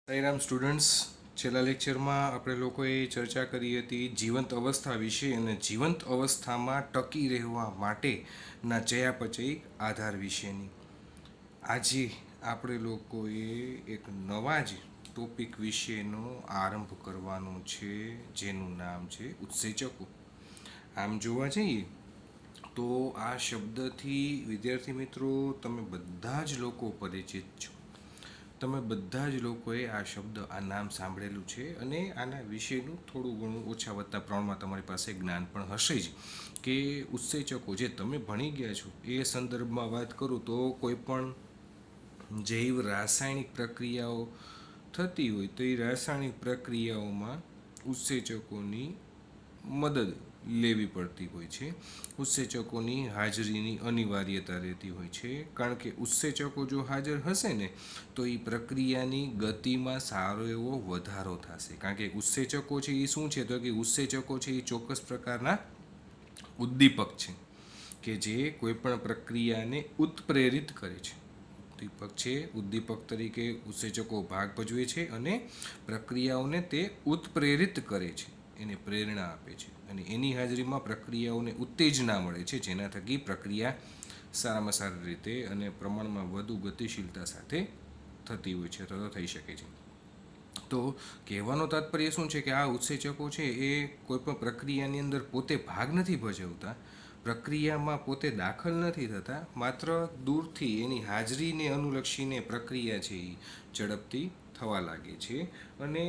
Sairam students, છેલ્લા લેક્ચરમાં આપણે લોકોએ ચર્ચા કરી હતી જીવંત અવસ્થા વિશે અને જીવંત અવસ્થામાં ટકી રહેવા માટેના ચયાપચય આધાર વિશેની. આજે આપણે લોકોએ એક નવા જ ટોપિક વિશેનો આરંભ કરવાનો છે, જેનું નામ છે ઉત્સેચકો. આમ જોવા જઈએ તો આ શબ્દથી વિદ્યાર્થી મિત્રો તમે બધા જ લોકો પરિચિત છો. તમે બધા જ લોકોએ આ શબ્દ, આ નામ સાંભળેલું છે અને આના વિશેનું થોડું ઘણું ઓછા વત્તા પ્રમાણમાં તમારી પાસે જ્ઞાન પણ હશે જ કે ઉત્સેચકો જે તમે ભણી ગયા છો એ સંદર્ભમાં વાત કરું તો કોઈ પણ જૈવ રાસાયણિક પ્રક્રિયાઓ થતી હોય તો એ રાસાયણિક પ્રક્રિયાઓમાં ઉત્સેચકોની મદદ લેવી પડતી હોય છે. ઉત્સેચકોની હાજરીની અનિવાર્યતા રહેતી હોય છે, કારણ કે ઉત્સેચકો જો હાજર હશે ને તો એ પ્રક્રિયાની ગતિમાં સારો એવો વધારો થશે. કારણ કે ઉત્સેચકો છે એ શું છે, તો કે ઉત્સેચકો છે એ ચોક્કસ પ્રકારના ઉદ્દીપક છે કે જે કોઈ પણ પ્રક્રિયાને ઉત્પ્રેરિત કરે છે. ઉદ્દીપક તરીકે ઉત્સેચકો ભાગ ભજવે છે અને પ્રક્રિયાઓને તે ઉત્પ્રેરિત કરે છે, એને પ્રેરણા આપે છે અને એની હાજરીમાં પ્રક્રિયાઓને ઉત્તેજના મળે છે, જેના થકી પ્રક્રિયા સારામાં સારી રીતે અને પ્રમાણમાં વધુ ગતિશીલતા સાથે થતી હોય છે અથવા થઈ શકે છે. તો કહેવાનો તાત્પર્ય શું છે કે આ ઉત્સેચકો છે એ કોઈપણ પ્રક્રિયાની અંદર પોતે ભાગ નથી ભજવતા, પ્રક્રિયામાં પોતે દાખલ નથી થતા, માત્ર દૂરથી એની હાજરીને અનુલક્ષીને પ્રક્રિયા છે એ ઝડપથી થવા લાગે છે અને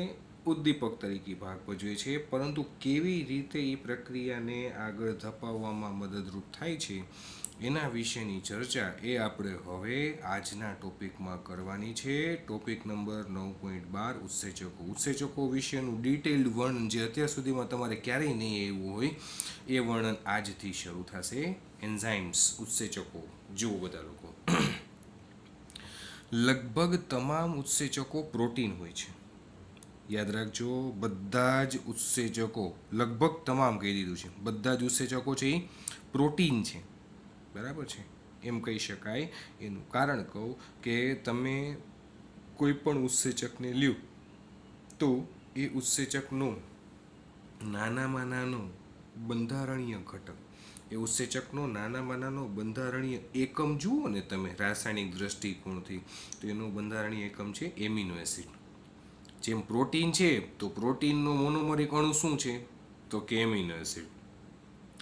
ઉદ્દીપક તરીકે ભાગ ભજવે છે. પરંતુ કેવી રીતે એ પ્રક્રિયાને આગળ ધપાવવામાં મદદરૂપ થાય છે એના વિશેની ચર્ચા એ આપણે હવે આજના ટોપિકમાં કરવાની છે. ટોપિક નંબર 9.12 ઉત્સેચકો. ઉત્સેચકો વિશેનું ડિટેલ્ડ વર્ણન જે અત્યાર સુધીમાં તમારે ક્યારેય નહીં આવ્યું હોય એ વર્ણન આજથી શરૂ થશે. એન્ઝાઇમ્સ, ઉત્સેચકો. જુઓ બધા લોકો, લગભગ તમામ ઉત્સેચકો પ્રોટીન હોય છે. યાદ રાખજો, બધા જ ઉત્સેચકો, લગભગ તમામ કહી દીધું છે, બધા જ ઉત્સેચકો છે એ પ્રોટીન છે. બરાબર છે, એમ કહી શકાય. એનું કારણ કહું કે તમે કોઈ પણ ઉત્સેચકને લ્યો તો એ ઉત્સેચકનો નાનામાં નાનો બંધારણીય ઘટક, એ ઉત્સેચકનો નાનામાં નાનો બંધારણીય એકમ જુઓ ને તમે રાસાયણિક દ્રષ્ટિકોણથી, તો એનો બંધારણીય એકમ છે એમિનો એસિડ. જેમ પ્રોટીન છે તો પ્રોટીનનો મોનોમરિક અણુ શું છે, તો કે એમિનો એસિડ.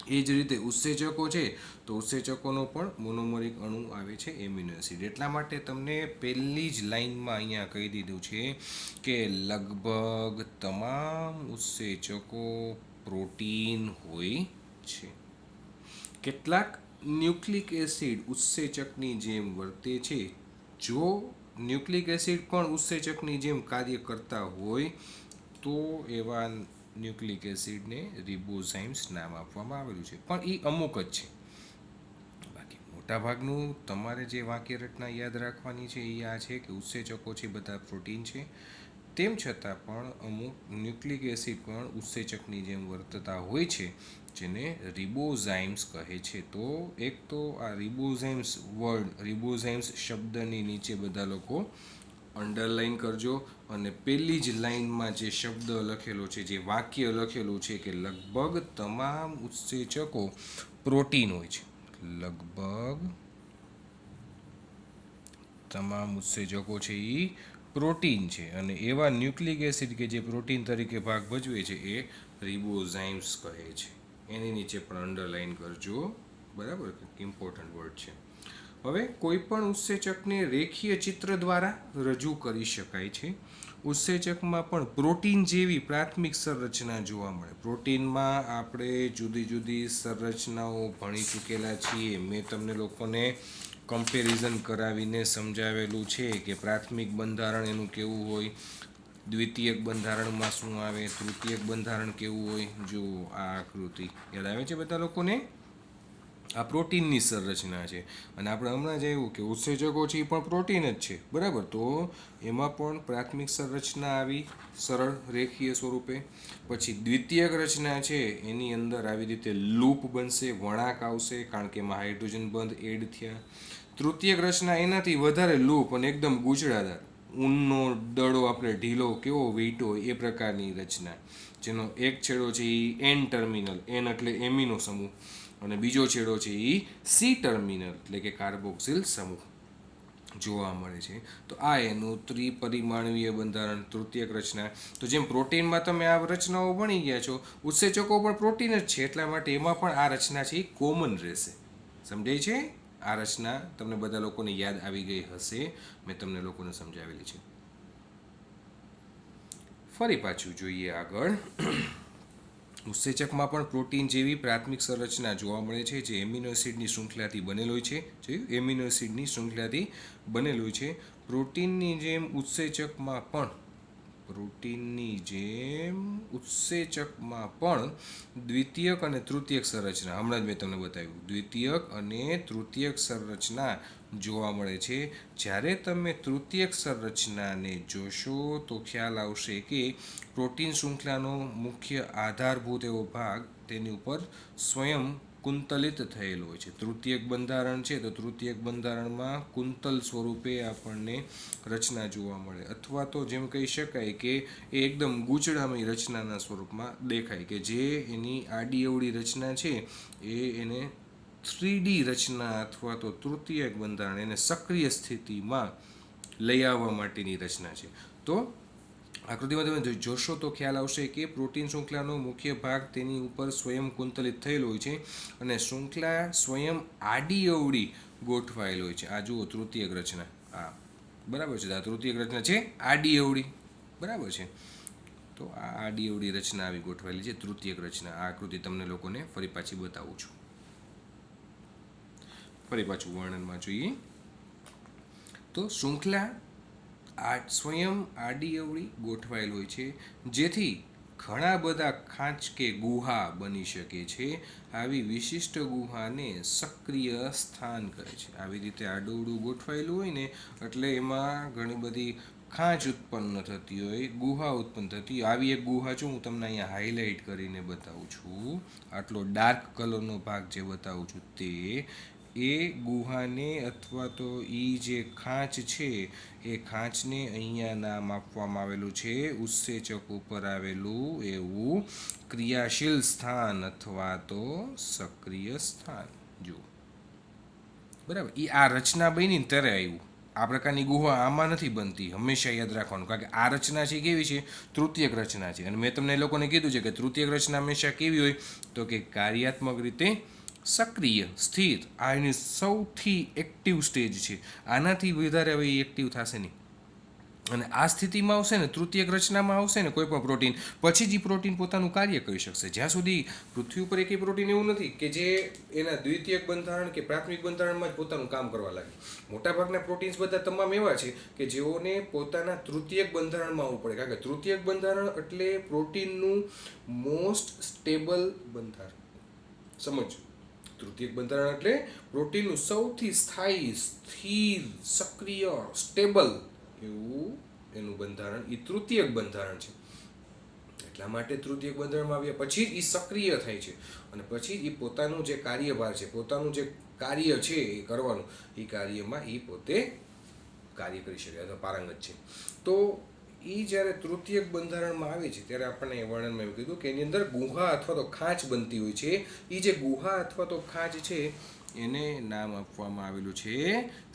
એ જ રીતે ઉત્સેચકો છે તો ઉત્સેચકોનો પણ મોનોમરિક અણુ આવે છે એમિનો એસિડ. એટલા માટે તમને પહેલી જ લાઈનમાં અહીંયા કહી દીધું છે કે લગભગ તમામ ઉત્સેચકો પ્રોટીન હોય છે. કેટલાક ન્યુક્લિક એસિડ ઉત્સેચકની જેમ વર્તે છે. જો ન્યુક્લિક એસિડ પણ ઉત્સેચકની જેમ કાર્ય કરતા હોય તો એવા ન્યુક્લિક એસિડને રિબોઝાઇમ્સ નામ આપવામાં આવેલું છે, પણ એ અમુક જ છે. બાકી મોટાભાગનું તમારે જે વાક્ય રચના યાદ રાખવાની છે એ આ છે કે ઉત્સેચકો છે બધા પ્રોટીન છે, તેમ છતાં પણ અમુક ન્યુક્લિક એસિડ પણ ઉત્સેચકની જેમ વર્તતા હોય છે, જેને રિબોઝાઇમ્સ કહે છે. તો એક તો આ રિબોઝાઇમ્સ વર્ડ, રિબોઝાઇમ્સ શબ્દની નીચે બધા લોકો અંડરલાઈન કરજો અને પહેલી જ લાઈનમાં જે શબ્દ લખેલો છે, જે વાક્ય લખેલું છે કે લગભગ તમામ ઉત્સેચકો પ્રોટીન હોય છે. લગભગ તમામ ઉત્સેચકો છે એ પ્રોટીન છે અને એવા ન્યુક્લિક એસિડ કે જે પ્રોટીન તરીકે ભાગ ભજવે છે એ રિબોઝાઇમ્સ કહે છે. એની નીચે પણ અંડરલાઈન કરજો, બરાબર, ઇમ્પોર્ટન્ટ વર્ડ છે. હવે કોઈ પણ ઉત્સેચકને રેખીય ચિત્ર દ્વારા રજૂ કરી શકાય છે. ઉત્સેચકમાં પણ પ્રોટીન જેવી પ્રાથમિક સંરચના જોવા મળે. પ્રોટીનમાં આપણે જુદી જુદી સંરચનાઓ ભણી ચૂકેલા છીએ. મેં તમને લોકોને કમ્પેરિઝન કરાવીને સમજાવેલું છે કે પ્રાથમિક બંધારણ એનું કેવું હોય, દ્વિતીયક બંધારણમાં શું આવે, તૃતીયક બંધારણ કેવું હોય. જો આ આકૃતિ યાદ આવે છે બધા લોકોને? આ પ્રોટીનની સંરચના છે અને આપણે હમણાં જ આવ્યું કે ઉત્સેચકો છે એ પણ પ્રોટીન જ છે, બરાબર. તો એમાં પણ પ્રાથમિક સંરચના આવી સરળ રેખીય સ્વરૂપે, પછી દ્વિતીયક રચના છે એની અંદર આવી રીતે લૂપ બનશે, વળાંક આવશે, કારણ કે એમાં હાઇડ્રોજન બંધ એડ થયા. તૃતીયક રચના એનાથી વધારે લૂપ અને એકદમ ગૂંચળાદાર, ઊનનો દડો આપણે ઢીલો કેવો વીંટો એ પ્રકારની રચના, જેનો એક છેડો છે એ એન ટર્મિનલ, એન એટલે એમિનો સમૂહ, અને બીજો છેડો છે એ સી ટર્મિનલ એટલે કે કાર્બોક્સિલ સમૂહ જોવા મળે છે. તો આ એનું ત્રિપરિમાણીય બંધારણ, તૃતીયક રચના. તો જેમ પ્રોટીનમાં તમે આ રચનાઓ ભણી ગયા છો, ઉત્સેચકો પણ પ્રોટીન જ છે, એટલા માટે એમાં પણ આ રચના છે એ કોમન રહેશે. સમજાય છે? આ રચના તમને બધા લોકોને યાદ આવી ગઈ હશે, મેં તમને લોકોને સમજાવેલી છે. ફરી પાછું જોઈએ આગળ. ઉત્સેચકમાં પણ પ્રોટીન જેવી પ્રાથમિક સંરચના જોવા મળે છે, જે એમિનો એસિડની શૃંખલાથી બનેલ હોય છે. જોયું? એમિનો એસિડની શૃંખલાથી બનેલ હોય છે. પ્રોટીનની જેમ ઉત્સેચકમાં પણ દ્વિતીયક અને તૃતીયક સંરચના, હમણાં જ મેં તમને બતાવ્યું, દ્વિતીયક અને તૃતીયક સંરચના જોવા મળે છે. જ્યારે તમે તૃતીયક સંરચનાને જોશો તો ખ્યાલ આવશે કે પ્રોટીન શૃંખલાનો મુખ્ય આધારભૂત એવો ભાગ તેની ઉપર સ્વયં કુંતલિત થયેલો હોય છે. તૃતીયક બંધારણ છે, તો તૃતીયક બંધારણમાં કુંતલ સ્વરૂપે આપણને રચના જોવા મળે, અથવા તો જેમ કહી શકાય કે એ એકદમ ગૂંચળામય રચનાના સ્વરૂપમાં દેખાય, કે જે એની આડી અવળી રચના છે એને 3D રચના અથવા તો તૃતીયક બંધારણ, એને સક્રિય સ્થિતિમાં લઈ આવવા માટેની રચના છે. તો આકૃતિમાં તમે જોશો તો ખ્યાલ આવશે કે પ્રોટીન શૃંખલાનો મુખ્ય ભાગ તેની ઉપર સ્વયં કુંતલિત થયેલો હોય છે, અને શૃંખલા સ્વયં આડી અવળી ગોઠવાયેલ હોય છે. આ જુઓ તૃતીયક રચના, આ બરાબર છે, આ તૃતીયક રચના છે આડી અવળી, બરાબર છે. તો આ આડી અવળી રચના આવી ગોઠવાયેલી છે, તૃતીયક રચના. આ આકૃતિ તમને લોકોને ફરી પાછી બતાવું છું. ફરી પાછું વર્ણનમાં જોઈએ તો શૃંખલા સ્વયં આડી અવળી ગોઠવાયેલ હોય છે, જેથી ઘણા બધા ખાંચ કે ગુહા બની શકે છે. આવી વિશિષ્ટ ગુહાને સક્રિય સ્થાન કહે છે. આવી રીતે આડું ગોઠવાયેલું હોય ને એટલે એમાં ઘણી બધી ખાંચ ઉત્પન્ન થતી હોય, ગુહા ઉત્પન્ન થતી હોય. આવી એક ગુહા છું, હું તમને અહીંયા હાઇલાઇટ કરીને બતાવું છું. આટલો ડાર્ક કલરનો ભાગ જે બતાવું છું તે, એ ગુહાને અથવા તો એ જે ખાંચ છે એ ખાંચને અહીંયા નામ આપવામાં આવેલું છે ઉત્સેચક ઉપર આવેલું એવું ક્રિયાશીલ સ્થાન અથવા તો સક્રિય સ્થાન. જુઓ, બરાબર, એ આ રચના બની ને ત્યારે આવ્યું. આ પ્રકારની ગુહા આમાં નથી બનતી, હંમેશા યાદ રાખવાનું, કારણ કે આ રચના છે કેવી છે? તૃતીયક રચના છે. અને મેં તમને એ લોકોને કીધું છે કે તૃતીયક રચના હંમેશા કેવી હોય? તો કે કાર્યાત્મક રીતે સક્રિય, સ્થિર. આ એની સૌથી એક્ટિવ સ્ટેજ છે. આનાથી વધારે હવે એક્ટિવ થશે નહીં. અને આ સ્થિતિમાં આવશે ને, તૃતીયક રચનામાં આવશે ને કોઈ પણ પ્રોટીન, પછી જ એ પ્રોટીન પોતાનું કાર્ય કરી શકશે. જ્યાં સુધી પૃથ્વી ઉપર એક પ્રોટીન એવું નથી કે જે એના દ્વિતીયક બંધારણ કે પ્રાથમિક બંધારણમાં જ પોતાનું કામ કરવા લાગે. મોટાભાગના પ્રોટીન્સ બધા તમામ એવા છે કે જેઓને પોતાના તૃતીયક બંધારણમાં આવવું પડે, કારણ કે તૃતીયક બંધારણ એટલે પ્રોટીનનું મોસ્ટ સ્ટેબલ બંધારણ. સમજો, તૃતીયક બંધારણ એટલે પ્રોટીનનું સૌથી સ્થાયી, સ્થિર, સક્રિય, સ્ટેબલ એવું એનું બંધારણ એ તૃતીયક બંધારણ છે. એટલા માટે તૃતીયક બંધારણમાં આવ્યા પછી જ એ સક્રિય થાય છે, અને પછી જ એ પોતાનું જે કાર્યભાર છે, પોતાનું જે કાર્ય છે એ કરવાનું, એ કાર્યમાં એ પોતે કાર્ય કરી શકે અથવા પારંગત છે. તો એ જ્યારે તૃતીયક બંધારણમાં આવે છે ત્યારે આપણને એ વર્ણનમાં એવું કીધું કે એની અંદર ગુહા અથવા તો ખાંચ બનતી હોય છે. એ જે ગુહા અથવા તો ખાંચ છે એને નામ આપવામાં આવેલું છે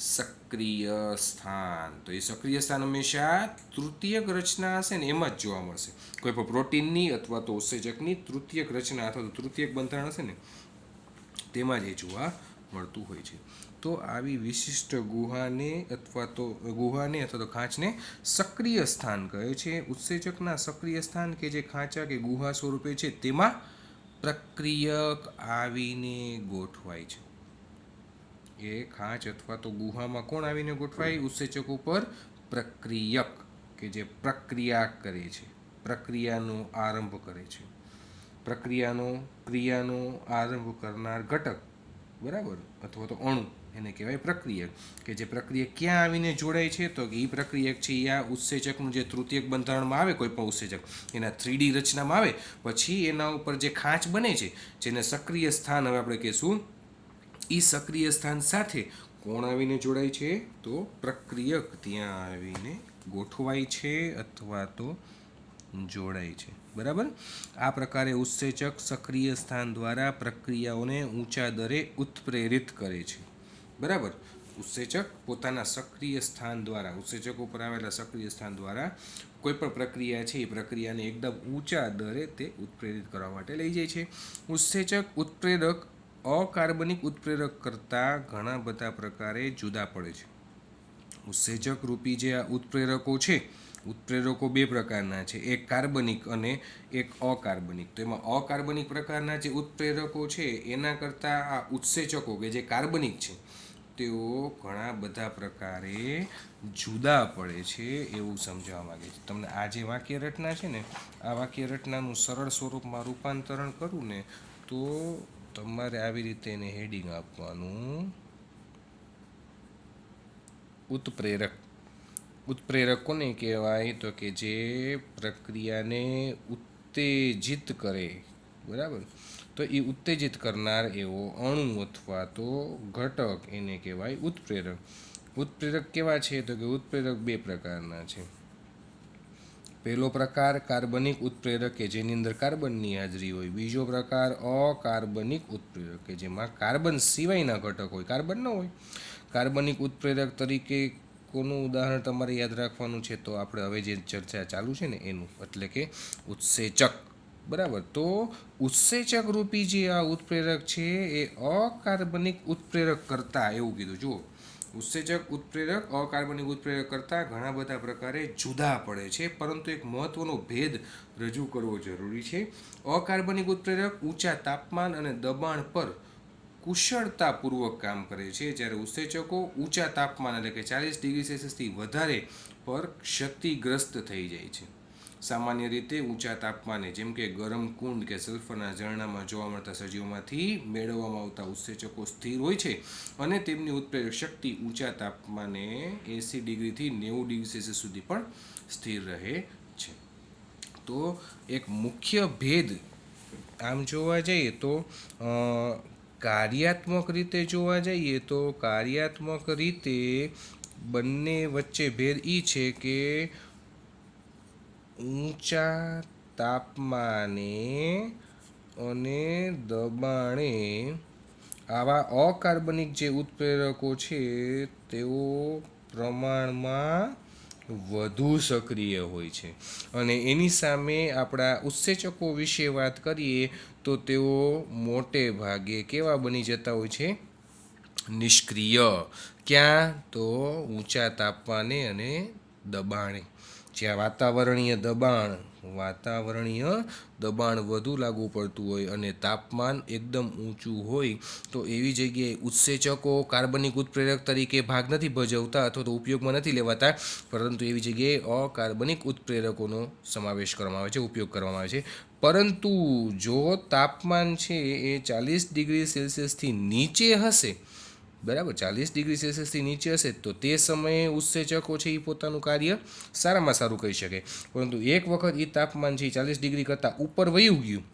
સક્રિય સ્થાન. તો એ સક્રિય સ્થાન હંમેશા તૃતીયક રચના હશે ને એમાં જ જોવા મળશે. કોઈ પણ પ્રોટીનની અથવા તો ઉત્સેચકની તૃતીયક રચના અથવા તો તૃતીયક બંધારણ હશે ને તેમાં જ એ જોવા મળતું હોય છે. તો આવી વિશિષ્ટ ગુહાને અથવા તો ખાંચને સક્રિય સ્થાન કહે છે. ઉત્સેચકના સક્રિય સ્થાન કે જે ખાંચા કે ગુહા સ્વરૂપે છે તેમાં પ્રક્રિયક આવીને ગોઠવાય છે. એ ખાંચ અથવા તો ગુહામાં કોણ આવીને ગોઠવાય? ઉત્સેચક ઉપર પ્રક્રિયક, કે જે પ્રક્રિયા કરે છે, પ્રક્રિયાનો આરંભ કરે છે, ક્રિયાનો આરંભ કરનાર ઘટક, બરાબર, અથવા તો અણુ, એને કહેવાય પ્રક્રિયક. કે જે પ્રક્રિયક ક્યાં આવીને જોડાય છે? તો એ પ્રક્રિયક છે આ ઉત્સેચકનું જે તૃતીયક બંધારણમાં આવે, કોઈ પણ ઉત્સેચક એના 3D રચનામાં આવે પછી એના ઉપર જે ખાંચ બને છે જેને સક્રિય સ્થાન હવે આપણે કહીશું, એ સક્રિય સ્થાન સાથે કોણ આવીને જોડાય છે? તો પ્રક્રિયક ત્યાં આવીને ગોઠવાય છે અથવા તો જોડાય છે. બરાબર. આ પ્રકારે ઉત્સેચક સક્રિય સ્થાન દ્વારા પ્રક્રિયાઓને ઊંચા દરે ઉત્પ્રેરિત કરે છે. બરાબર. ઉત્સેચક પોતાના સક્રિય સ્થાન દ્વારા, ઉત્સેચકો પર આવેલા સક્રિય સ્થાન દ્વારા કોઈ પણ પ્રક્રિયા છે એ પ્રક્રિયાને એકદમ ઊંચા દરે તે ઉત્પ્રેરિત કરવા માટે લઈ જાય છે. ઉત્સેચક ઉત્પ્રેરક અકાર્બનિક ઉત્પ્રેરક કરતાં ઘણા બધા પ્રકારે જુદા પડે છે. ઉત્સેચક રૂપી જે આ ઉત્પ્રેરકો છે, ઉત્પ્રેરકો બે પ્રકારના છે, એક કાર્બનિક અને એક અકાર્બનિક. તો એમાં અકાર્બનિક પ્રકારના જે ઉત્પ્રેરકો છે એના કરતાં આ ઉત્સેચકો કે જે કાર્બનિક છે તેઓ ઘણા બધા પ્રકારે જુદા પડે છે એવું સમજાવવા માંગે છે. તમને આ જે વાક્ય રચના છે ને, આ વાક્ય રચનાનું સરળ સ્વરૂપમાં રૂપાંતરણ કરું ને તો તમારે આવી રીતે એને હેડિંગ આપવાનું, ઉત્પ્રેરક. ઉત્પ્રેરક કોને કહેવાય? તો કે જે પ્રક્રિયાને ઉત્તેજિત કરે. બરાબર. તો એ ઉત્તેજિત કરનાર એવો અણુ અથવા તો ઘટક એને કહેવાય ઉત્પ્રેરક. ઉત્પ્રેરક કેવા છે? તો કે ઉત્પ્રેરક બે પ્રકારના છે. પહેલો પ્રકાર કાર્બનિક ઉત્પ્રેરક કે જેની અંદર કાર્બનની હાજરી હોય. બીજો પ્રકાર અકાર્બનિક ઉત્પ્રેરક કે જેમાં કાર્બન સિવાયના ઘટક હોય, કાર્બન ન હોય. કાર્બનિક ઉત્પ્રેરક તરીકે કોનું ઉદાહરણ તમારે યાદ રાખવાનું છે? તો આપણે હવે જે ચર્ચા ચાલુ છે ને એનું, એટલે કે ઉત્સેચક. બરાબર. તો ઉત્સેચક રૂપી જે આ ઉત્પ્રેરક છે એ અકાર્બનિક ઉત્પ્રેરક કરતાં, એવું કીધું, જુઓ, ઉત્સેચક ઉત્પ્રેરક અકાર્બનિક ઉત્પ્રેરક કરતાં ઘણા બધા પ્રકારે જુદા પડે છે, પરંતુ એક મહત્વનો ભેદ રજૂ કરવો જરૂરી છે. અકાર્બનિક ઉત્પ્રેરક ઊંચા તાપમાન અને દબાણ પર કુશળતાપૂર્વક કામ કરે છે, જ્યારે ઉત્સેચકો ઊંચા તાપમાન એટલે કે 40 ડિગ્રી સેલ્સિયસથી વધારે પર ક્ષતિગ્રસ્ત થઈ જાય છે. સામાન્ય રીતે ઊંચા તાપમાને, જેમ કે ગરમ કુંડ કે સલ્ફરના ઝરણામાં જોવા મળતા સજીવોમાંથી મેળવવામાં આવતા ઉત્સેચકો સ્થિર હોય છે અને તેમની ઉત્પ્રેરક શક્તિ ઊંચા તાપમાને 80 ડિગ્રીથી 90 ડિગ્રી સેલ્સિયસ સુધી પણ સ્થિર રહે છે. તો એક મુખ્ય ભેદ આમ જોવા જઈએ તો કાર્યાત્મક રીતે જોવા જઈએ તો કાર્યાત્મક રીતે બંને વચ્ચે ભેદ એ છે કે ઊંચા તાપમાને અને દબાણે આવા અકાર્બનિક જે ઉત્પ્રેરકો છે તેઓ પ્રમાણમાં વધુ સક્રિય હોય છે, અને એની સામે આપણા ઉત્સેચકો વિશે વાત કરીએ તો તેઓ મોટે ભાગે કેવા બની જતા હોય છે? નિષ્ક્રિય. ક્યાં? તો ઊંચા તાપમાને અને દબાણે. જ્યાં વાતાવરણીય દબાણ વધુ લાગુ પડતું હોય અને તાપમાન એકદમ ઊંચું હોય તો એવી જગ્યાએ ઉત્સેચકો કાર્બનિક ઉત્પ્રેરક તરીકે ભાગ નથી ભજવતા અથવા તો ઉપયોગમાં નથી લેવાતા, પરંતુ એવી જગ્યાએ અકાર્બનિક ઉત્પ્રેરકોનો સમાવેશ કરવામાં આવે છે, ઉપયોગ કરવામાં આવે છે. પરંતુ જો તાપમાન છે એ 40 ડિગ્રી સેલ્સિયસથી નીચે હશે, બરાબર, 40 ડિગ્રી સેલ્સિયસથી નીચે હશે તો તે સમયે ઉત્સેચકો છે એ પોતાનું કાર્ય સારામાં સારું કરી શકે. પરંતુ એક વખત એ તાપમાન છે 40 ડિગ્રી કરતાં ઉપર વયું ગયું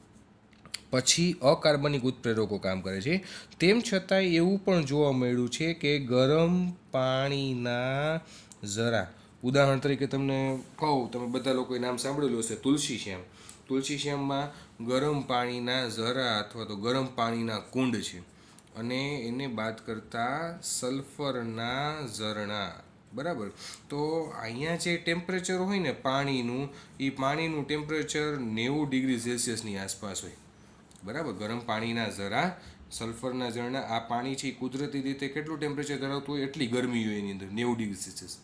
પછી અકાર્બનિક ઉત્પ્રેરકો કામ કરે છે. તેમ છતાંય એવું પણ જોવા મળ્યું છે કે ગરમ પાણીના ઝરા, ઉદાહરણ તરીકે તમને કહું, તમે બધા લોકોએ નામ સાંભળેલું હશે, તુલસી શ્યામ. તુલસી શ્યામમાં ગરમ પાણીના ઝરા અથવા તો ગરમ પાણીના કુંડ છે, અને એને બાદ કરતાં સલ્ફરના ઝરણા. બરાબર. તો અહીંયા જે ટેમ્પરેચર હોય ને પાણીનું, એ પાણીનું ટેમ્પરેચર 90 ડિગ્રી સેલ્સિયસની આસપાસ હોય. બરાબર. ગરમ પાણીના ઝરા, સલ્ફરના ઝરણા, આ પાણી છે કુદરતી રીતે કેટલું ટેમ્પરેચર ધરાવતું હોય એટલી ગરમી હોય એની અંદર, 90 ડિગ્રી સેલ્સિયસ.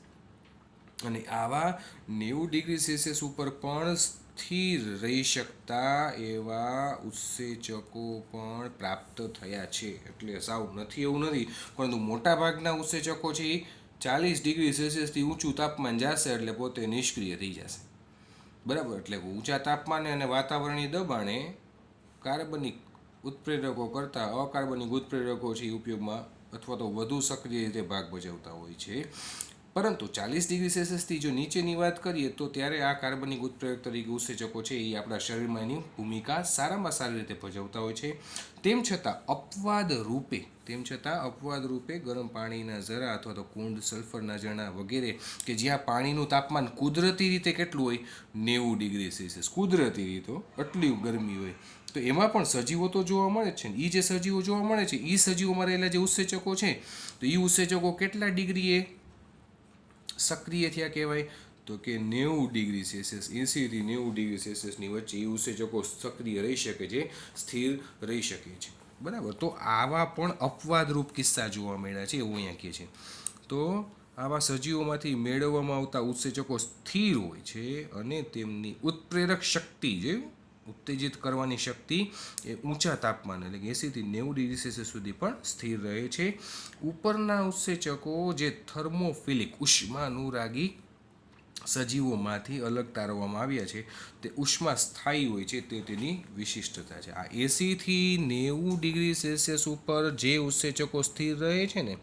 અને આવા 90 ડિગ્રી સેલ્સિયસ ઉપર પણ સ્થિર રહી શકતા એવા ઉત્સેચકો પણ પ્રાપ્ત થયા છે. એટલે સાવ નથી એવું નથી, પરંતુ મોટાભાગના ઉત્સેચકો છે એ 40 ડિગ્રી સેલ્સિયસથી ઊંચું તાપમાન જશે એટલે પોતે નિષ્ક્રિય થઈ જશે. બરાબર. એટલે ઊંચા તાપમાને અને વાતાવરણીય દબાણે કાર્બનિક ઉત્પ્રેરકો કરતાં અકાર્બનિક ઉત્પ્રેરકો છે એ ઉપયોગમાં અથવા તો વધુ સક્રિય રીતે ભાગ ભજવતા હોય છે. પરંતુ 40 ડિગ્રી સેલ્સિયસથી જો નીચેની વાત કરીએ તો ત્યારે આ કાર્બનિક ઉત્પ્રેરક તરીકે ઉત્સેચકો છે એ આપણા શરીરમાં એની ભૂમિકા સારામાં સારી રીતે ભજવતા હોય છે. તેમ છતાં અપવાદ રૂપે ગરમ પાણીના ઝરા અથવા તો કુંડ, સલ્ફરના ઝરણા વગેરે કે જ્યાં પાણીનું તાપમાન કુદરતી રીતે કેટલું હોય, 90 ડિગ્રી સેલ્સિયસ, કુદરતી રીતે આટલી ગરમી હોય, તો એમાં પણ સજીવો તો જોવા મળે છે ને. એ જે સજીવો જોવા મળે છે એ સજીવોમાં રહેલા જે ઉત્સેચકો છે તો એ ઉત્સેચકો કેટલા ડિગ્રીએ સક્રિય થયા કહેવાય, તો કે 90 ડિગ્રી સેલ્સિયસ, 80 થી 90 ડિગ્રી સેલ્સિયસની વચ્ચે એ ઉત્સેચકો સક્રિય રહી શકે છે, સ્થિર રહી શકે છે. બરાબર. તો આવા પણ અપવાદરૂપ કિસ્સા જોવા મળ્યા છે એવું અહીંયા કહે છે. તો આવા સજીવોમાંથી મેળવવામાં આવતા ઉત્સેચકો સ્થિર હોય છે અને તેમની ઉત્પ્રેરક શક્તિ, જે ઉત્તેજિત કરવાની શક્તિ, એ ઊંચા તાપમાન એટલે કે 80 થી 90 ડિગ્રી સેલ્સિયસ સુધી પણ સ્થિર રહે છે. ઉપરના ઉત્સેચકો જે થર્મોફિલિક, ઉષ્માનુરાગી સજીવોમાંથી અલગ તારવવામાં આવ્યા છે તે ઉષ્મા સ્થાયી હોય છે, તે તેની વિશિષ્ટતા છે. આ 80 થી 90 ડિગ્રી સેલ્સિયસ ઉપર જે ઉત્સેચકો સ્થિર રહે છે ને,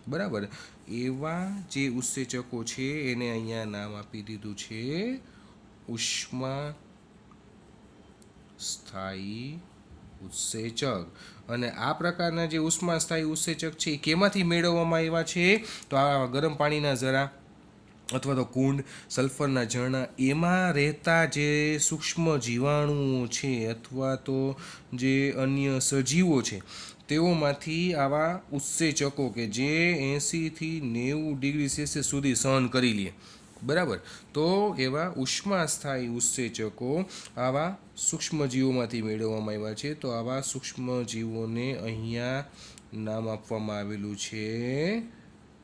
બરાબર, એવા જે ઉત્સેચકો છે એને અહીંયા નામ આપી દીધું છે ઉષ્મા સ્થાયી ઉત્સેચક. અને આ પ્રકારના જે ઉષ્મા સ્થાયી ઉત્સેચક છે એ કેમાંથી મેળવવામાં આવ્યા છે, તો આ ગરમ પાણીના ઝરા અથવા તો કુંડ, સલ્ફરના ઝરણા, એમાં રહેતા જે સૂક્ષ્મ જીવાણુઓ છે અથવા તો જે અન્ય સજીવો છે તેઓમાંથી આવા ઉત્સેચકો કે જે 80 થી 90 ડિગ્રી સેલ્સિયસ સુધી સહન કરી લે, બરાબર, તો એવા ઉષ્મા સ્થાયી ઉત્સેચકો આવા સૂક્ષ્મજીવોમાંથી મેળવવામાં આવ્યા છે. તો આવા સૂક્ષ્મજીવોને અહીંયા નામ આપવામાં આવેલું છે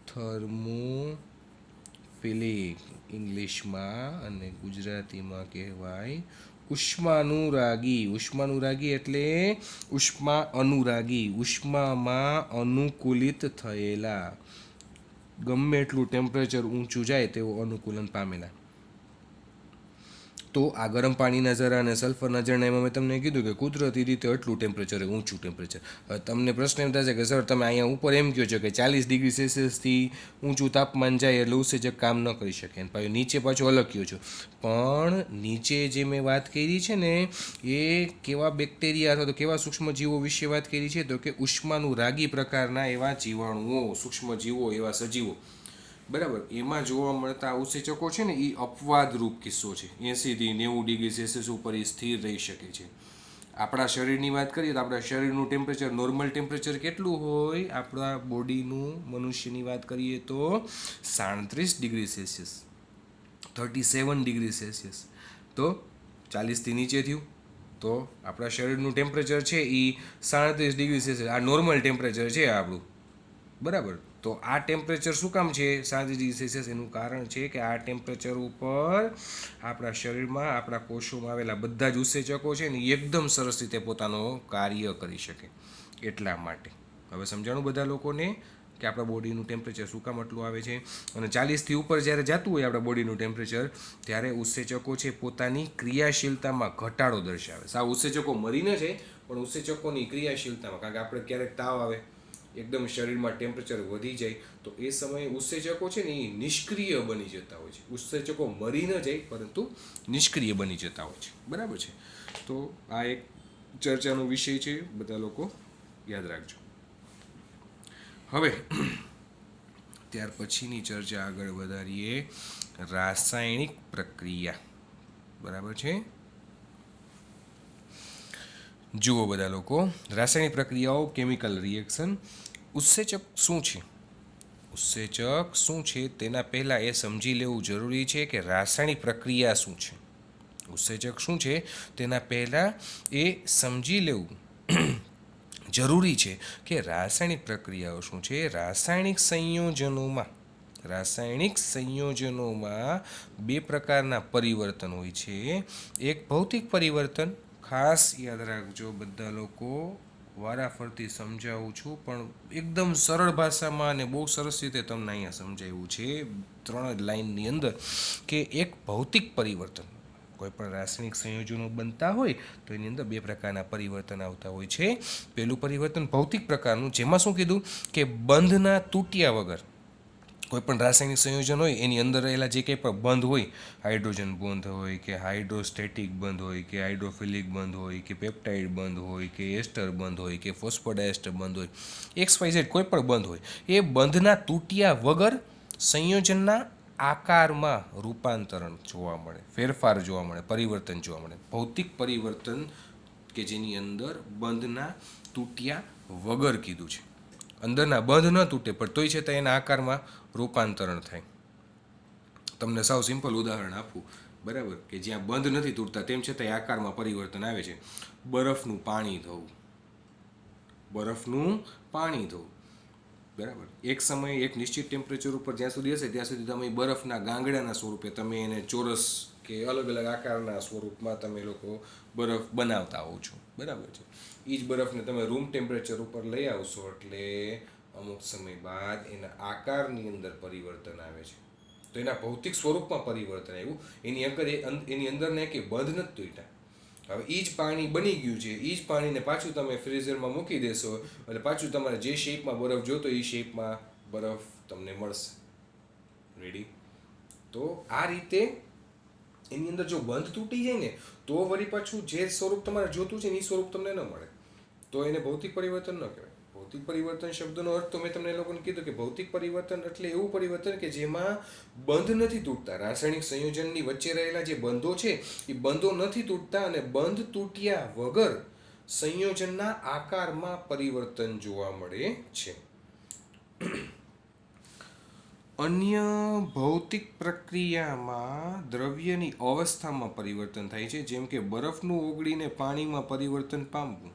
થર્મોફિલિક ઇંગ્લિશમાં, અને ગુજરાતીમાં કહેવાય ઉષ્માનુરાગી. ઉષ્માનુરાગી એટલે ઉષ્મા અનુરાગી, ઉષ્મામાં અનુકૂલિત થયેલા, ગમે એટલું ટેમ્પરેચર ઊંચું જાય તેઓ અનુકૂલન પામેલા. તો આ ગરમ પાણીના ઝરા અને સલ્ફરના ઝરણા એમાં મેં તમને કીધું કે કુદરતી રીતે આટલું ટેમ્પરેચર, ઊંચું ટેમ્પરેચર. હવે તમને પ્રશ્ન એમ થશે કે સર તમે અહીંયા ઉપર એમ કહો છો કે 40 ડિગ્રી સેલ્સિયસથી ઊંચું તાપમાન જાય એટલે ઉત્સેચક કામ ન કરી શકે, અને પાછું નીચે પાછું અલગ કહો છો. પણ નીચે જે મેં વાત કરી છે ને એ કેવા બેક્ટેરિયા અથવા તો કેવા સૂક્ષ્મજીવો વિશે વાત કરી છે, તો કે ઉષ્માનુરાગી પ્રકારના એવા જીવાણુઓ, સૂક્ષ્મજીવો, એવા સજીવો, બરાબર, એમાં જોવા મળતા ઉત્સેચકો છે ને એ અપવાદરૂપ કિસ્સો છે. 80 થી 90 ડિગ્રી સેલ્સિયસ ઉપર એ સ્થિર રહી શકે છે. આપણા શરીરની વાત કરીએ તો આપણા શરીરનું ટેમ્પરેચર, નોર્મલ ટેમ્પરેચર કેટલું હોય આપણા બોડીનું, મનુષ્યની વાત કરીએ તો 37 ડિગ્રી સેલ્સિયસ, 37 ડિગ્રી સેલ્સિયસ. તો 40થી નીચે થયું તો આપણા શરીરનું ટેમ્પરેચર છે એ 37 ડિગ્રી સેલ્સિયસ, આ નોર્મલ ટેમ્પરેચર છે આપણું, બરાબર. તો આ ટેમ્પરેચર શું કામ છે 37 ડિગ્રી સેલ્સિયસ? એનું કારણ છે કે આ ટેમ્પરેચર ઉપર આપણા શરીરમાં, આપણા કોષોમાં આવેલા બધા જ ઉત્સેચકો છે ને એકદમ સરસ રીતે પોતાનું કાર્ય કરી શકે, એટલા માટે. હવે સમજાણું બધા લોકોને કે આપણા બોડીનું ટેમ્પરેચર શું કામ આટલું આવે છે. અને 40થી ઉપર જ્યારે જતું હોય આપણા બોડીનું ટેમ્પરેચર ત્યારે ઉત્સેચકો છે પોતાની ક્રિયાશીલતામાં ઘટાડો દર્શાવે. સાવ ઉત્સેચકો મરીને છે પણ ઉત્સેચકોની ક્રિયાશીલતામાં, કારણ કે આપણે ક્યારેક તાવ આવે, એકદમ શરીરમાં ટેમ્પરેચર વધી જાય તો એ સમયે ઉત્સેચકો છે ને એ નિષ્ક્રિય બની જતા હોય છે. ઉત્સેચકો મરી ન જાય પરંતુ નિષ્ક્રિય બની જતા હોય છે, બરાબર છે. તો આ એક ચર્ચાનો વિષય છે, બધા લોકો યાદ રાખજો. હવે ત્યાર પછીની ચર્ચા આગળ વધારીએ, રાસાયણિક પ્રક્રિયા, બરાબર છે. જુઓ બધા લોકો, રાસાયણિક પ્રક્રિયાઓ, કેમિકલ રિએક્શન. ઉત્સેચક શું છે? ઉત્સેચક શું છે તેના પહેલાં એ સમજી લેવું જરૂરી છે કે રાસાયણિક પ્રક્રિયા શું છે. ઉત્સેચક શું છે તેના પહેલાં એ સમજી લેવું જરૂરી છે કે રાસાયણિક પ્રક્રિયાઓ શું છે. રાસાયણિક સંયોજનોમાં બે પ્રકારના પરિવર્તન હોય છે. એક ભૌતિક પરિવર્તન, ખાસ યાદ રાખજો બધા લોકો, વારાફરતી સમજાવું છું પણ એકદમ સરળ ભાષામાં અને બહુ સરસ રીતે તમને અહીંયા સમજાવ્યું છે 3 જ લાઇનની અંદર, કે એક ભૌતિક પરિવર્તન, કોઈ પણ રાસાયણિક સંયોજનો બનતા હોય તો એની અંદર બે પ્રકારના પરિવર્તન આવતા હોય છે. પહેલું પરિવર્તન ભૌતિક પ્રકારનું, જેમાં શું કીધું કે બંધના તૂટ્યા વગર કોઈપણ રાસાયણિક સંયોજન હોય એની અંદર રહેલા જે કંઈ પણ બંધ હોય, હાઇડ્રોજન બંધ હોય કે હાઇડ્રોસ્ટેટિક બંધ હોય કે હાઇડ્રોફિલિક બંધ હોય કે પેપ્ટાઇડ બંધ હોય કે એસ્ટર બંધ હોય કે ફોસ્ફોડાયસ્ટર બંધ હોય, XYZ કોઈ પણ બંધ હોય, એ બંધના તૂટ્યા વગર સંયોજનના આકારમાં રૂપાંતરણ જોવા મળે, ફેરફાર જોવા મળે, પરિવર્તન જોવા મળે. ભૌતિક પરિવર્તન કે જેની અંદર બંધના તૂટ્યા વગર કીધું છે. અંદરના બંધ ન તૂટે પણ તોય છતાં એના આકારમાં રૂપાંતરણ થાય. તમને સાવ સિમ્પલ ઉદાહરણ આપું, બરાબર, કે જ્યાં બંધ નથી તૂટતા તેમ છતાં આકારમાં પરિવર્તન આવે છે. બરફનું પાણી થવું, બરફનું પાણી થવું, બરાબર. એક સમયે એક નિશ્ચિત ટેમ્પરેચર ઉપર જ્યાં સુધી હશે ત્યાં સુધી તમે બરફના ગાંગડાના સ્વરૂપે તમે એને ચોરસ કે અલગ અલગ આકારના સ્વરૂપમાં તમે લોકો બરફ બનાવતા હોવ છો, બરાબર છે. એ જ બરફને તમે રૂમ ટેમ્પરેચર ઉપર લઈ આવશો એટલે અમુક સમય બાદ એના આકારની અંદર પરિવર્તન આવે છે. તો એના ભૌતિક સ્વરૂપમાં પરિવર્તન આવ્યું, એની અંદરને કે બંધ નથી તૂટ્યા. હવે એ જ પાણી બની ગયું છે, એ જ પાણીને પાછું તમે ફ્રીઝરમાં મૂકી દેશો એટલે પાછું તમારે જે શેપમાં બરફ જોતો એ શેપમાં બરફ તમને મળશે. રેડી? તો આ રીતે એની અંદર જો બંધ તૂટી જાય ને તો વળી પાછું જે સ્વરૂપ તમારે જોતું છે ને એ સ્વરૂપ તમને ન મળે, તો એને ભૌતિક પરિવર્તન ન કહેવાય. ભૌતિક પરિવર્તન શબ્દનો અર્થ તો મેં તમને એ લોકોને કીધું કે ભૌતિક પરિવર્તન એટલે એવું પરિવર્તન કે જેમાં બંધ નથી તૂટતા. રાસાયણિક સંયોજનની વચ્ચે રહેલા જે બંધો છે એ બંધો નથી તૂટતા અને બંધ તૂટ્યા વગર સંયોજનના આકારમાં પરિવર્તન જોવા મળે છે. અન્ય ભૌતિક પ્રક્રિયામાં દ્રવ્યની અવસ્થામાં પરિવર્તન થાય છે, જેમ કે બરફનું ઓગળીને પાણીમાં પરિવર્તન પામવું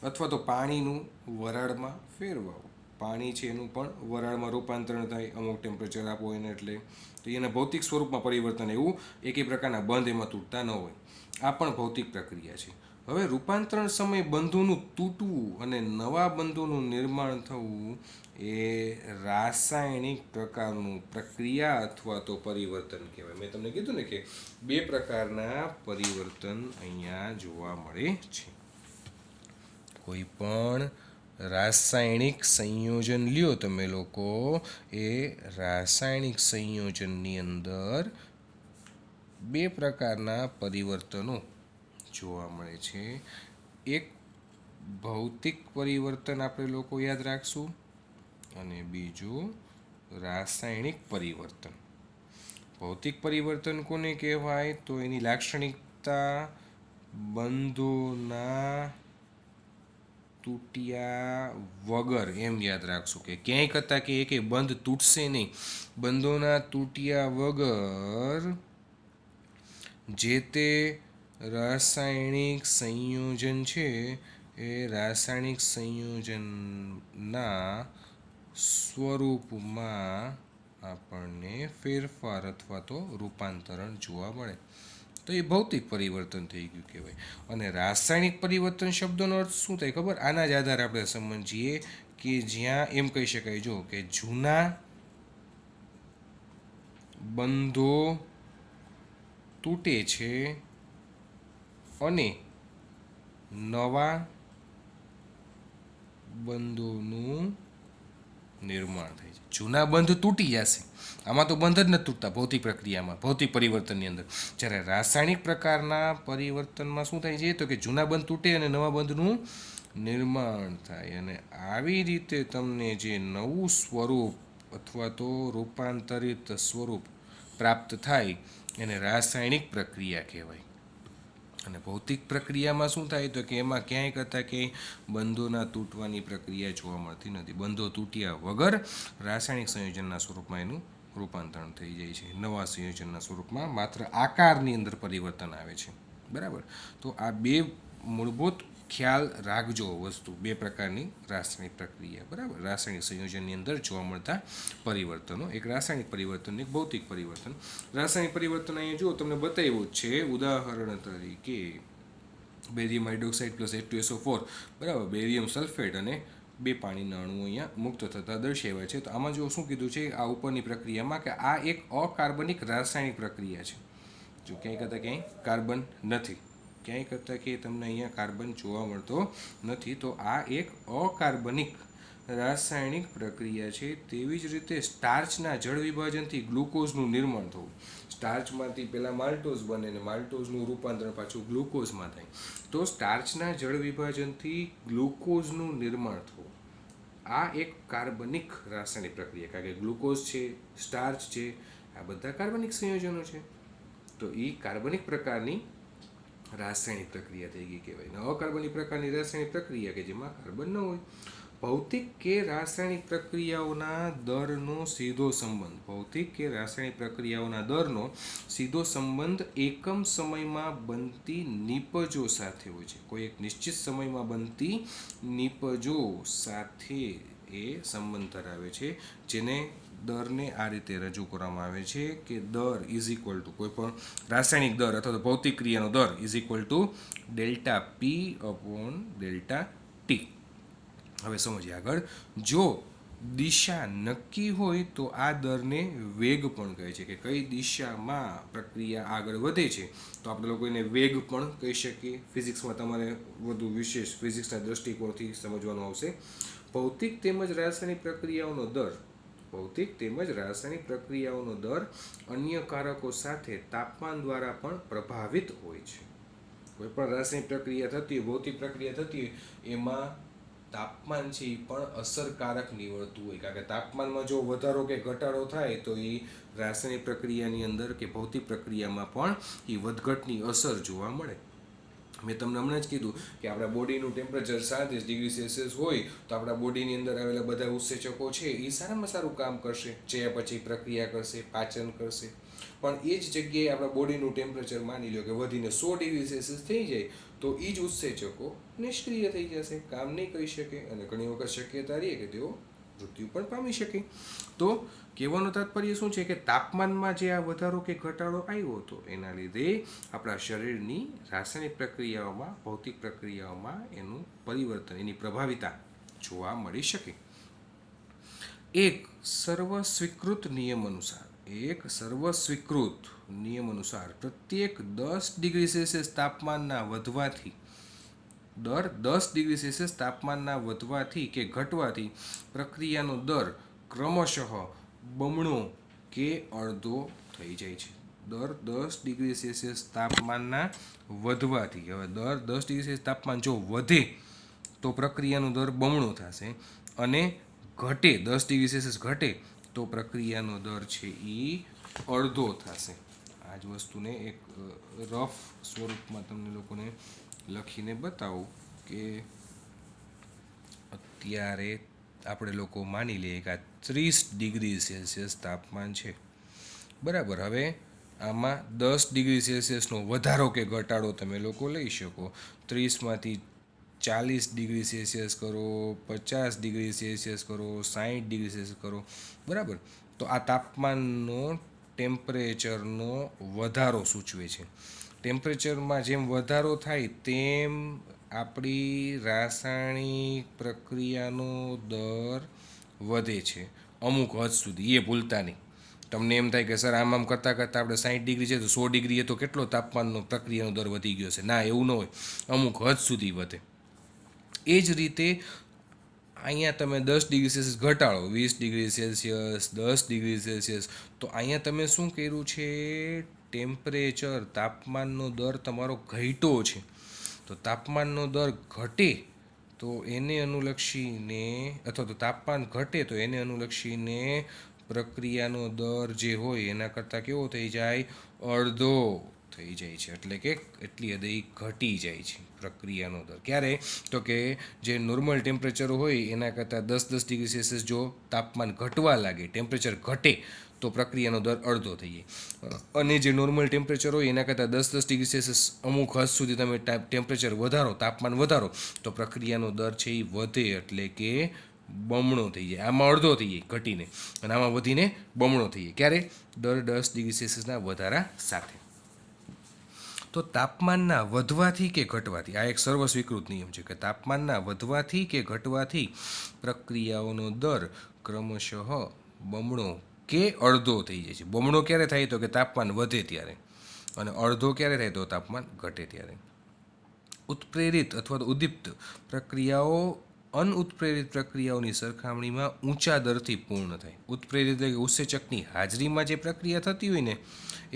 અથવા તો પાણીનું વરાળમાં ફેરવાવું. પાણી છે એનું પણ વરાળમાં રૂપાંતરણ થાય અમુક ટેમ્પરેચર આપો એને એટલે, તો એના ભૌતિક સ્વરૂપમાં પરિવર્તન, એવું એકે પ્રકારના બંધ એમાં તૂટતા ન હોય. આ પણ ભૌતિક પ્રક્રિયા છે. હવે રૂપાંતરણ સમયે બંધોનું તૂટવું અને નવા બંધોનું નિર્માણ થવું એ રાસાયણિક પ્રકારનું પ્રક્રિયા અથવા તો પરિવર્તન કહેવાય. મેં તમને કીધું ને કે બે પ્રકારના પરિવર્તન અહીંયા જોવા મળે છે. કોઈ પણ રાસાયણિક સંયોજન લ્યો તમે લોકો, એ રાસાયણિક સંયોજનની અંદર બે પ્રકારના પરિવર્તનો જોવા મળે છે. એક ભૌતિક પરિવર્તન આપણે લોકો યાદ રાખશું અને બીજું રાસાયણિક પરિવર્તન. ભૌતિક પરિવર્તન કોને કહેવાય? તો એની લાક્ષણિકતા બંધોના તૂટ્યા વગર, એમ યાદ રાખશું કે ક્યાંય કરતાં કે એક બંધ તૂટશે નહીં, બંધોના તૂટ્યા વગર જે તે રાસાયણિક સંયોજન છે એ રાસાયણિક સંયોજનના સ્વરૂપમાં આપણને ફેરફાર અથવા તો રૂપાંતરણ જોવા મળે, તો એ ભૌતિક પરિવર્તન થઈ ગયું કહેવાય. અને રાસાયણિક પરિવર્તન શબ્દનો અર્થ શું થાય ખબર? આના જ આધારે આપણે સમજીએ કે જ્યાં એમ કહી શકાય જો કે જૂના બંધો તૂટે છે અને નવા બંધોનું નિર્માણ થાય છે. જૂના બંધ તૂટી જશે, આમાં તો બંધ જ નથી તૂટતા ભૌતિક પ્રક્રિયામાં, ભૌતિક પરિવર્તનની અંદર. જ્યારે રાસાયણિક પ્રકારના પરિવર્તનમાં શું થાય છે તો કે જૂના બંધ તૂટે અને નવા બંધનું નિર્માણ થાય, અને આવી રીતે તમને જે નવું સ્વરૂપ અથવા તો રૂપાંતરિત સ્વરૂપ પ્રાપ્ત થાય એને રાસાયણિક પ્રક્રિયા કહેવાય. અને ભૌતિક પ્રક્રિયામાં શું થાય તો કે એમાં ક્યાંય કરતાં ક્યાંય બંધોના તૂટવાની પ્રક્રિયા જોવા મળતી નથી. બંધો તૂટ્યા વગર રાસાયણિક સંયોજનના સ્વરૂપમાં એનું રૂપાંતરણ થઈ જાય છે. નવા સંયોજનના સ્વરૂપમાં માત્ર આકારની અંદર પરિવર્તન આવે છે, બરાબર. તો આ બે મૂળભૂત ખ્યાલ રાખજો વસ્તુ, બે પ્રકારની રાસાયણિક પ્રક્રિયા, બરાબર. રાસાયણિક સંયોજનની અંદર જોવા મળતા પરિવર્તનો, એક રાસાયણિક પરિવર્તન, એક ભૌતિક પરિવર્તન. રાસાયણિક પરિવર્તન અહીંયા જુઓ તમને બતાવ્યું જ છે. ઉદાહરણ તરીકે બેરિયમ હાઇડ્રોક્સાઇડ પ્લસ H2SO4, બરાબર, બેરિયમ સલ્ફેટ અને બે પાણીના અણુઓ અહીંયા મુક્ત થતા દર્શાવ્યા છે. તો આમાં જો શું કીધું છે આ ઉપરની પ્રક્રિયામાં કે આ એક અકાર્બનિક રાસાયણિક પ્રક્રિયા છે. જો ક્યાંય કરતાં ક્યાંય કાર્બન નથી, ક્યાંય કરતાં કે તમને અહીંયા કાર્બન જોવા મળતો નથી, તો આ એક અકાર્બનિક રાસાયણિક પ્રક્રિયા છે. તેવી જ રીતે સ્ટાર્ચના જળ વિભાજનથી ગ્લુકોઝનું નિર્માણ થવું. સ્ટાર્ચમાંથી પહેલાં માલ્ટોઝ બને ને માલ્ટોઝનું રૂપાંતરણ પાછું ગ્લુકોઝમાં થાય. તો સ્ટાર્ચના જળ વિભાજનથી ગ્લુકોઝનું નિર્માણ થવું, આ એક કાર્બનિક રાસાયણિક પ્રક્રિયા. કારણ કે ગ્લુકોઝ છે, સ્ટાર્ચ છે, આ બધા કાર્બનિક સંયોજનો છે. તો એ કાર્બનિક પ્રકારની રાસાયણિક પ્રક્રિયા થઈ ગઈ કહેવાય. અકાર્બનિક પ્રકારની રાસાયણિક પ્રક્રિયા કે જેમાં કાર્બન ન હોય. ભૌતિક કે રાસાયણિક પ્રક્રિયાઓના દરનો સીધો સંબંધ. ભૌતિક કે રાસાયણિક પ્રક્રિયાઓના દરનો સીધો સંબંધ એકમ સમયમાં બનતી નિપજો સાથે હોય છે. કોઈ એક નિશ્ચિત સમયમાં બનતી નિપજો સાથે એ સંબંધ ધરાવે છે, જેને દરને આ રીતે રજૂ કરવામાં આવે છે કે દર ઇઝ ઇક્વલ ટુ કોઈ પણ રાસાયણિક દર અથવા તો ભૌતિક ક્રિયાનો દર is equal to delta P upon delta T. હવે સમજીએ આગળ. જો દિશા નક્કી હોય તો આ દરને વેગ પણ કહે છે, કે કઈ દિશામાં પ્રક્રિયા આગળ વધે છે તો આપણે લોકો એને વેગ પણ કહી શકીએ. ફિઝિક્સમાં તમારે વધુ વિશેષ ફિઝિક્સના દૃષ્ટિકોણથી સમજવાનું આવશે. ભૌતિક તેમજ રાસાયણિક પ્રક્રિયાઓનો દર અન્ય કારકો સાથે તાપમાન દ્વારા પણ પ્રભાવિત હોય છે. કોઈ પણ રાસાયણિક પ્રક્રિયા થતી હોય, ભૌતિક પ્રક્રિયા થતી હોય, એમાં તાપમાન છે એ પણ અસરકારક નીવડતું હોય. કારણ કે તાપમાનમાં જો વધારો કે ઘટાડો થાય તો એ રાસાયણિક પ્રક્રિયાની અંદર કે ભૌતિક પ્રક્રિયામાં પણ એ વધઘટની અસર જોવા મળે. મેં તમને હમણાં જ કીધું કે આપણા બોડીનું ટેમ્પરેચર 37°C હોય તો આપણા બોડીની અંદર આવેલા બધા ઉત્સેચકો છે એ સારામાં સારું કામ કરશે, ચયાપચય પ્રક્રિયા કરશે, પાચન કરશે. પણ એ જ જગ્યાએ આપણા બોડીનું ટેમ્પરેચર માની લો કે વધીને 100°C થઈ જાય તો એ જ ઉત્સેચકો નિષ્ક્રિય થઈ જશે, કામ નહીં કરી શકે, અને ઘણી વખત શક્યતા રહે કે તેઓ મૃત્યુ પણ પામી શકે. તો કહેવાનું તાત્પર્ય શું છે કે તાપમાનમાં જે આ વધારો કે ઘટાડો આવ્યો હતો એના લીધે આપણા શરીરની રાસાયણિક પ્રક્રિયાઓમાં, ભૌતિક પ્રક્રિયાઓમાં એનું પરિવર્તન, એની પ્રભાવિતા જોવા મળી શકે. એક સર્વ સ્વીકૃત નિયમ અનુસાર પ્રત્યેક 10°C તાપમાનના વધવાથી દર 10°C તાપમાનના વધવાથી કે ઘટવાથી પ્રક્રિયાનો દર ક્રમશઃ બમણો કે અડધો થઈ જાય છે. દર 10°C તાપમાનના વધવાથી, હવે દર 10°C તાપમાન જો વધે તો પ્રક્રિયાનો દર બમણો થશે, અને ઘટે 10°C ઘટે તો પ્રક્રિયાનો દર છે એ અડધો થશે. આ જ વસ્તુને એક રફ સ્વરૂપમાં તમને લોકોને લખીને બતાવું કે અત્યારે આપણે લોકો માની લઈએ કે આ 30°C તાપમાન છે, બરાબર. હવે આમાં 10°C વધારો કે ઘટાડો તમે લોકો લઈ શકો. 30માંથી 40°C કરો, 50°C કરો, 60°C કરો, બરાબર. તો આ તાપમાનનો ટેમ્પરેચરનો વધારો સૂચવે છે. ટેમ્પરેચરમાં જેમ વધારો થાય તેમ આપણી રાસાયણિક પ્રક્રિયાનો દર વધે છે અમુક હદ સુધી. એ ભૂલતા નહીં. તમને એમ થાય કે સર આમ કરતાં કરતાં આપણે 60° છે તો 100° તો કેટલો તાપમાનનો પ્રક્રિયાનો દર વધી ગયો છે. ના, એવું ન હોય, અમુક હદ સુધી વધે. એ જ રીતે અહીંયા તમે 10°C ઘટાડો, 20°C, 10°C, તો અહીંયા તમે શું કર્યું છે, ટેમ્પરેચર, તાપમાનનો દર તમારો ઘટ્યો છે. તો તાપમાનનો દર ઘટે તો એને અનુલક્ષીને, અથવા તો તાપમાન ઘટે તો એને અનુલક્ષીને પ્રક્રિયાનો દર જે હોય એના કરતાં કેવો થઈ જાય, અડધો થઈ જાય છે. એટલે કે એટલી હદે ઘટી જાય છે પ્રક્રિયાનો દર. ક્યારે? તો કે જે નોર્મલ ટેમ્પરેચર હોય એના કરતાં 10°C જો તાપમાન ઘટવા લાગે, ટેમ્પરેચર ઘટે તો પ્રક્રિયાનો દર અડધો થઈ જાય. અને જે નોર્મલ ટેમ્પરેચર હોય એના કરતાં 10°C અમુક હદ સુધી તમે ટેમ્પરેચર વધારો, તાપમાન વધારો તો પ્રક્રિયાનો દર છે એ વધે, એટલે કે બમણો થઈ જાય. આમાં અડધો થઈ જાય ઘટીને, અને આમાં વધીને બમણો થઈ જાય. ક્યારે? દર 10°C વધારા સાથે. તો તાપમાનના વધવાથી કે ઘટવાથી, આ એક સર્વ સ્વીકૃત નિયમ છે કે તાપમાનના વધવાથી કે ઘટવાથી પ્રક્રિયાઓનો દર ક્રમશઃ બમણો કે અડધો થઈ જાય છે. બમણો ક્યારે થાય? તો કે તાપમાન વધે ત્યારે, અને અડધો ક્યારે થાય? તો તાપમાન ઘટે ત્યારે. ઉત્પ્રેરિત અથવા તો ઉદ્દીપ્ત પ્રક્રિયાઓ અનઉત્પ્રેરિત પ્રક્રિયાઓની સરખામણીમાં ઊંચા દરથી પૂર્ણ થાય. ઉત્પ્રેરિત એટલે કે ઉત્સેચકની હાજરીમાં જે પ્રક્રિયા થતી હોય ને એ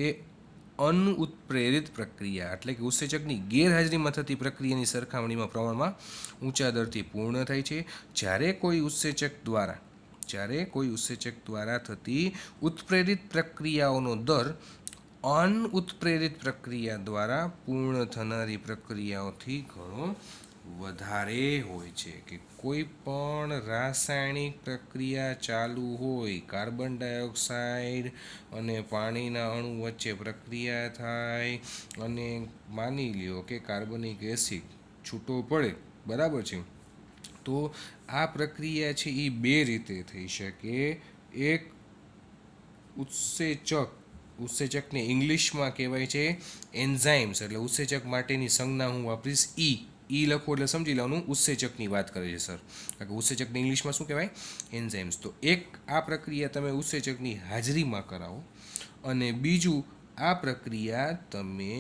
અનઉત્પ્રેરિત પ્રક્રિયા એટલે કે ઉત્સેચકની ગેરહાજરીમાં થતી પ્રક્રિયાની સરખામણીમાં પ્રમાણમાં ઊંચા દરથી પૂર્ણ થાય છે. જ્યારે કોઈ ઉત્સેચક દ્વારા થતી ઉત્પ્રેરિત પ્રક્રિયાઓનો દર અનઉત્પ્રેરિત પ્રક્રિયા દ્વારા પૂર્ણ થનારી પ્રક્રિયાઓથી ઘણો વધારે હોય છે. કે કોઈ પણ રાસાયણિક પ્રક્રિયા ચાલુ હોય, કાર્બન ડાયોક્સાઇડ અને પાણીના અણુ વચ્ચે પ્રક્રિયા થાય અને માની લ્યો કે કાર્બનિક એસિડ છૂટો પડે, બરાબર છે, તો આ પ્રક્રિયા છે એ બે રીતે થઈ શકે. એક ઉત્સેચકને ઇંગ્લિશમાં કહેવાય છે એન્ઝાઇમ્સ, એટલે ઉત્સેચક માટેની સંજ્ઞા હું વાપરીશ ઈ લખો એટલે સમજી લેવાનું ઉત્સેચકની વાત કરે છે સર, કારણ કે ઉત્સેચકને ઇંગ્લિશમાં શું કહેવાય? એન્ઝાઇમ્સ. તો એક આ પ્રક્રિયા તમે ઉત્સેચકની હાજરીમાં કરાવો અને બીજું આ પ્રક્રિયા તમે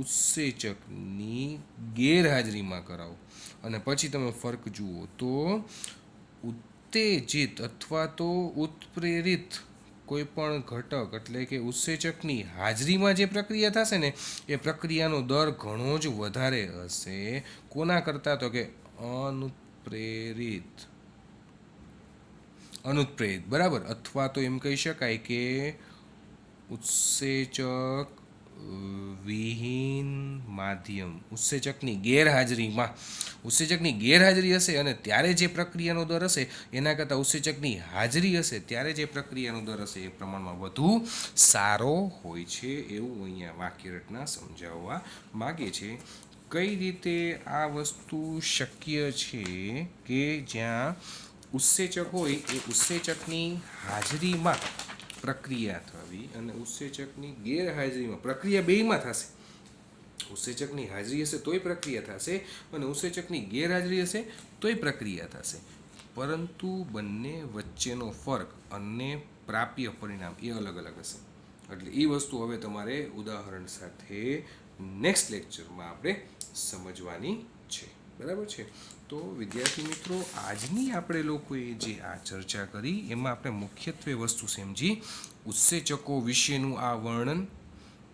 ઉત્સેચકની ગેરહાજરીમાં કરાવો અને પછી તમે ફરક જુઓ તો ઉત્તેજિત અથવા તો ઉત્પ્રેરિત કોઈ પણ ઘટક એટલે કે ઉત્સેચકની હાજરીમાં જે પ્રક્રિયા થશે ને એ પ્રક્રિયાનો દર ઘણો જ વધારે હશે. કોના કરતાં? તો કે અનુત્પ્રેરિત, બરાબર. અથવા તો એમ કહી શકાય કે ઉત્સેચક વિહીન માધ્યમ. ઉત્સેચકની ગેરહાજરી હશે અને ત્યારે જે પ્રક્રિયાનો દર હશે એના કરતાં ઉત્સેચકની હાજરી હશે ત્યારે જે પ્રક્રિયાનો દર હશે એ પ્રમાણમાં વધુ સારો હોય છે, એવું અહીંયા વાક્યરચના સમજાવવા માગે છે. કઈ રીતે આ વસ્તુ શક્ય છે કે જ્યાં ઉત્સેચક હોય એ ઉત્સેચકની હાજરીમાં પ્રક્રિયા થવી અને ઉત્સેચકની ગેરહાજરીમાં પ્રક્રિયા બેયમાં થશે. ઉત્સેચકની હાજરી હશે તોય પ્રક્રિયા થશે અને ઉત્સેચકની ગેરહાજરી હશે તોય પ્રક્રિયા થશે, પરંતુ બંને વચ્ચેનો ફરક અને પ્રાપ્ય પરિણામ એ અલગ અલગ હશે. એટલે એ વસ્તુ હવે તમારે ઉદાહરણ સાથે નેક્સ્ટ લેક્ચરમાં આપણે સમજવાની છે, બરાબર છે. તો વિદ્યાર્થી મિત્રો, આજની આપણે લોકોએ જે આ ચર્ચા કરી એમાં આપણે મુખ્યત્વે વસ્તુ સમજી ઉત્સેચકો વિશેનું આ વર્ણન,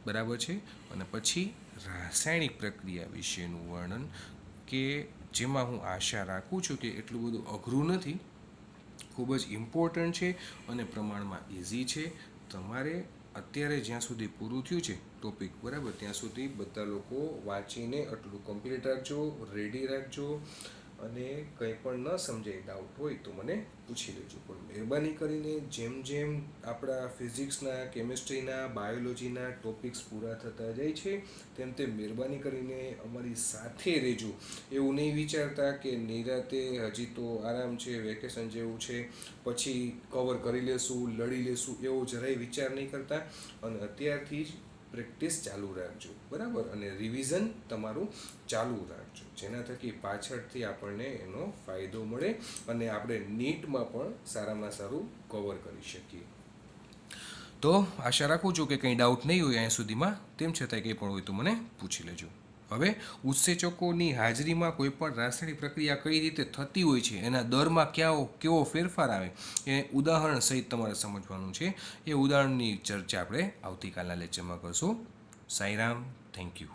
બરાબર છે, અને પછી રાસાયણિક પ્રક્રિયા વિશેનું વર્ણન, કે જેમાં હું આશા રાખું છું કે એટલું બધું અઘરું નથી, ખૂબ જ ઇમ્પોર્ટન્ટ છે અને પ્રમાણમાં ઇઝી છે. તમારે અત્યારે જ્યાં સુધી પૂરું થયું છે ટોપિક, બરાબર, ત્યાં સુધી બધા લોકો વાંચીને આટલું કમ્પ્લીટ રાખજો, રેડી રાખજો અને કંઈ પણ ન સમજાય, ડાઉટ હોય તો મને પૂછી લેજો. પણ મહેરબાની કરીને જેમ જેમ આપણા ફિઝિક્સના, કેમેસ્ટ્રીના, બાયોલોજીના ટોપિક્સ પૂરા થતા જાય છે તેમ તેમ મહેરબાની કરીને અમારી સાથે રહેજો. એવું નહીં વિચારતા કે નિરાતે હજી તો આરામ છે, વેકેશન જેવું છે, પછી કવર કરી લેશું, લડી લેશું, એવો જરાય વિચાર નહીં કરતા અને અત્યારથી જ પ્રેક્ટિસ ચાલુ રાખજો, બરાબર, અને રિવિઝન તમારું ચાલુ રાખજો, જેના થકી પાછળથી આપણને એનો ફાયદો મળે અને આપણે નીટમાં પણ સારામાં સારું કવર કરી શકીએ. તો આશા રાખું છું કે કંઈ ડાઉટ નહીં હોય અહીંયા સુધીમાં, તેમ છતાં કંઈ પણ હોય તો મને પૂછી લેજો. હવે ઉત્સેચકોની હાજરીમાં કોઈ પણ રાસાયણિક પ્રક્રિયા કઈ રીતે થતી હોય છે, એના દરમાં કેવો ફેરફાર આવે એ ઉદાહરણ સહિત તમારે સમજવાનું છે. એ ઉદાહરણની ચર્ચા આપણે આવતીકાલના લેક્ચરમાં કરશું. Sairam, thank you.